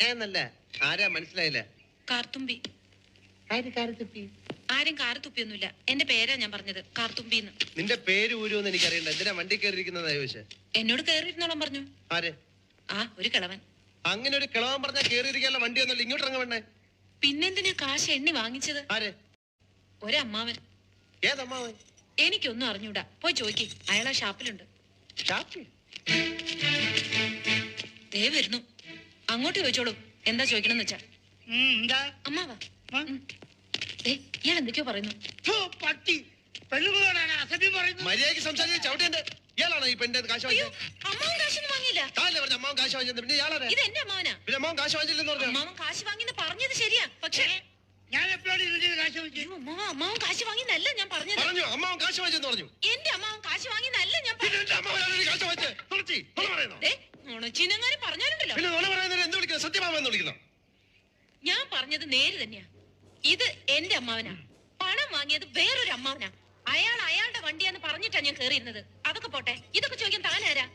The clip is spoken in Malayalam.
എന്നല്ല ആരാ മനസ്സിലായില്ല. കാർത്തുമ്പി. ആരും കാറ് തുപ്പിയൊന്നുമില്ല. എന്റെ പേരാ ഞാൻ പറഞ്ഞത്, കാർത്തുമ്പിന്ന്. നിന്റെ പേര് ഊരുമെന്ന് എനിക്കറിയണ്ട. എന്തിനാ വണ്ടി കയറിയിരിക്കുന്നതാ ചോദിച്ചേ? എന്നോട് കയറിയിരുന്നോളം പറഞ്ഞു. ആര്? ആ, ഒരു കിളവൻ. അങ്ങനെ ഒരു കിളവൻ പറഞ്ഞാൽ കയറിയിരിക്കാനുള്ള വണ്ടി ഒന്നുമില്ല. ഇങ്ങോട്ട് ഇറങ്ങ വേണ്ടേ? പിന്നെന്തിനാ കാശ് എണ്ണി വാങ്ങിച്ചത്? ആര്? ഒരമ്മാവൻ. ഏതമ്മാവൻ? എനിക്കൊന്നും അറിഞ്ഞൂടാ. പോയി ചോദിക്ക്, അയാളാ ഷാപ്പിലുണ്ട്. ദേ വരുന്നു. അങ്ങോട്ട് ചോദിച്ചോളൂ, എന്താ ചോദിക്കണമെന്ന് വെച്ചാ. അമ്മാവാ, ഇയാൾ എന്തൊക്കെയോ പറയുന്നു. മര്യാദയ്ക്ക് സംസാരിക്കാൻ ചവിട്ടേണ്ട. ഇയാളാണോ ഈ പെണ്ണിന്റെ കാശ് വാങ്ങിയത്? അമ്മാവൻ കാശൊന്നും വാങ്ങിയില്ല. അമ്മാവൻ കാശ് വാങ്ങിച്ചത് പിന്നെ ഇയാളാണ്. ഇത് എന്റെ അമ്മാവനാ. പിന്നെ അമ്മാവൻ കാശ് വാങ്ങിച്ചില്ലെന്ന് പറഞ്ഞു. അമ്മാവൻ കാശ് വാങ്ങിന്ന് പറഞ്ഞത് ശരിയാ, പക്ഷേ ഞാൻ എപ്പോഴാണ് ഇതിന്റെ കാശ് വാങ്ങിച്ചത്? അമ്മാവൻ കാശ് വാങ്ങിന്നല്ല ഞാൻ പറഞ്ഞത്. പറഞ്ഞു അമ്മാവൻ കാശ് വാങ്ങിച്ചെന്ന് പറഞ്ഞു. എന്റെ അമ്മാവൻ കാശ് വാങ്ങിന്നല്ല ഞാൻ പറഞ്ഞത്. പറഞ്ഞാലുണ്ടല്ലോ. പിന്നെ നുണ പറയുന്നത് എന്ത് വിളിക്കുന്നത്? സത്യമാമെന്ന് വിളിക്കുന്നു. ഞാൻ പറഞ്ഞത് നേര് തന്നെയാ. ഇത് എന്റെ അമ്മാവനാ. പണം വാങ്ങിയത് വേറൊരു അമ്മാവനാ. അയാൾ അയാളുടെ വണ്ടിയാന്ന് പറഞ്ഞിട്ടാ ഞാൻ കേറിയിരുന്നത്. അതൊക്കെ പോട്ടെ, ഇതൊക്കെ ചോദിക്കാൻ താനാരാ?